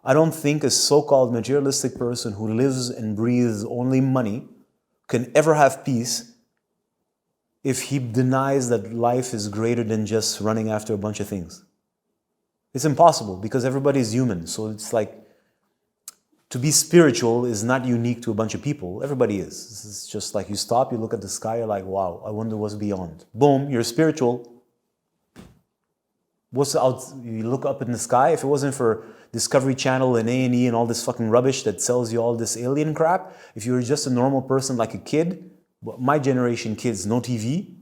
I don't think a so-called materialistic person who lives and breathes only money can ever have peace if he denies that life is greater than just running after a bunch of things. It's impossible because everybody is human. So it's like, to be spiritual is not unique to a bunch of people. Everybody is. It's just like you stop, you look at the sky, you're like, wow, I wonder what's beyond. Boom, you're spiritual. What's out? You look up in the sky. If it wasn't for Discovery Channel and A&E and all this fucking rubbish that sells you all this alien crap, if you were just a normal person like a kid, my generation kids, no TV,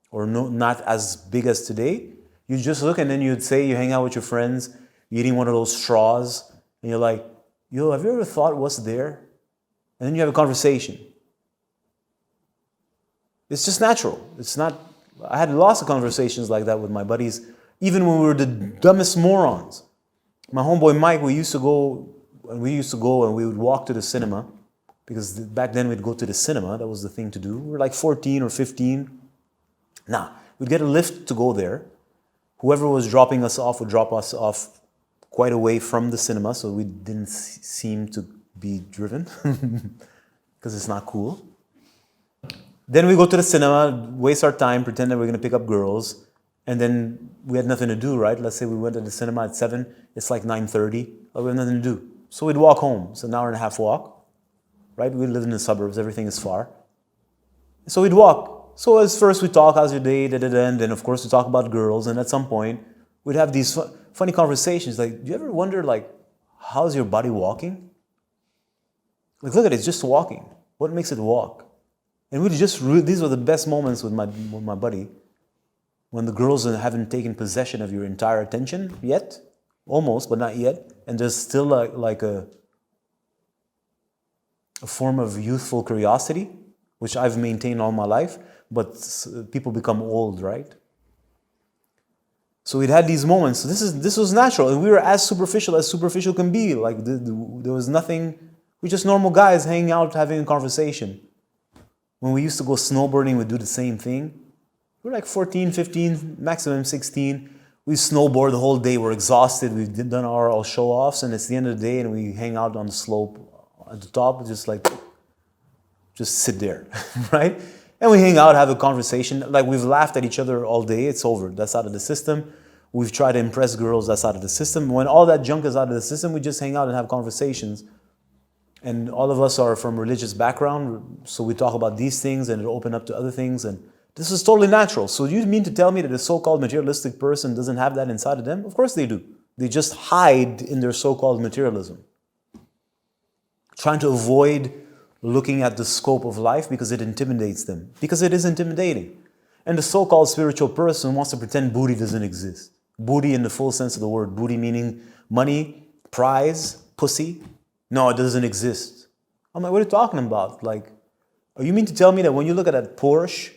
or no, not as big as today, you just look and then you'd say, you hang out with your friends, you're eating one of those straws, and you're like, yo, have you ever thought what's there? And then you have a conversation. It's just natural. It's not, I had lots of conversations like that with my buddies, even when we were the dumbest morons. My homeboy Mike, we used to go and we would walk to the cinema, because back then we'd go to the cinema. That was the thing to do. We were like 14 or 15. Nah, we'd get a lift to go there. Whoever was dropping us off would drop us off quite away from the cinema, so we didn't seem to be driven, because it's not cool. Then we go to the cinema, waste our time, pretend that we're going to pick up girls, and then we had nothing to do, right? Let's say we went to the cinema at 7, it's like 9:30, we have nothing to do. So we'd walk home. It's an hour and a half walk, right? We live in the suburbs, everything is far. So we'd walk. So as first we talk, how's your day, and then of course we talk about girls, and at some point we'd have these funny conversations, like, do you ever wonder, like, how's your body walking? Like, look at it, it's just walking. What makes it walk? And these were the best moments with my buddy, when the girls haven't taken possession of your entire attention yet, almost, but not yet, and there's still like a form of youthful curiosity, which I've maintained all my life, but people become old, right? So we'd had these moments. So this was natural, and we were as superficial can be. Like there was nothing. We're just normal guys hanging out, having a conversation. When we used to go snowboarding, we'd do the same thing. We're like 14, 15, maximum 16. We snowboard the whole day. We're exhausted. We've done our show-offs, and it's the end of the day, and we hang out on the slope at the top, just sit there, right? And we hang out, have a conversation. Like, we've laughed at each other all day. It's over. That's out of the system. We've tried to impress girls. That's out of the system. When all that junk is out of the system, we just hang out and have conversations. And all of us are from religious background, so we talk about these things and it open up to other things. And this is totally natural. So you mean to tell me that a so-called materialistic person doesn't have that inside of them? Of course they do. They just hide in their so-called materialism, trying to avoid looking at the scope of life because it intimidates them. Because it is intimidating. And the so-called spiritual person wants to pretend booty doesn't exist. Booty in the full sense of the word. Booty meaning money, prize, pussy. No, it doesn't exist. I'm like, what are you talking about? Like, are you mean to tell me that when you look at that Porsche,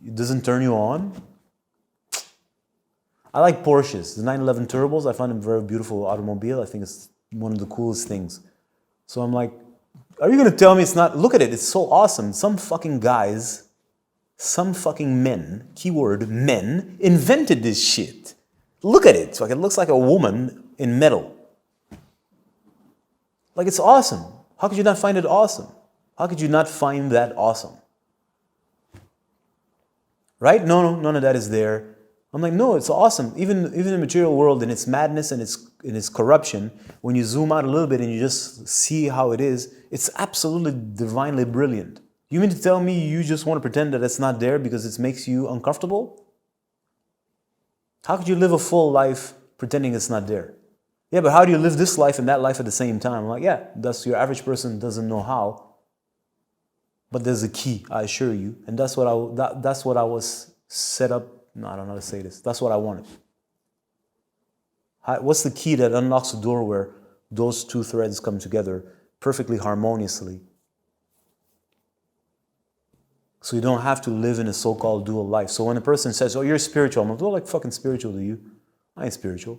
it doesn't turn you on? I like Porsches. The 911 Turbos, I find them a very beautiful automobile. I think it's one of the coolest things. So I'm like, are you going to tell me it's not? Look at it. It's so awesome. Some fucking guys, some fucking men, keyword men, invented this shit. Look at it. Like, it looks like a woman in metal. Like, it's awesome. How could you not find it awesome? How could you not find that awesome? Right? No, none of that is there. I'm like, no, it's awesome. Even in the material world, in its madness and its corruption, when you zoom out a little bit and you just see how it is, it's absolutely divinely brilliant. You mean to tell me you just want to pretend that it's not there because it makes you uncomfortable? How could you live a full life pretending it's not there? Yeah, but how do you live this life and that life at the same time? I'm like, yeah, that's your average person doesn't know how. But there's a key, I assure you. And that's what I was set up. No, I don't know how to say this. That's what I wanted. What's the key that unlocks the door where those two threads come together perfectly harmoniously? So you don't have to live in a so-called dual life. So when a person says, oh, you're spiritual, I'm like, oh, like fucking spiritual to you? I ain't spiritual.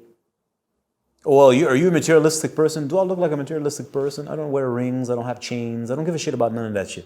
Oh, well, are you a materialistic person? Do I look like a materialistic person? I don't wear rings. I don't have chains. I don't give a shit about none of that shit.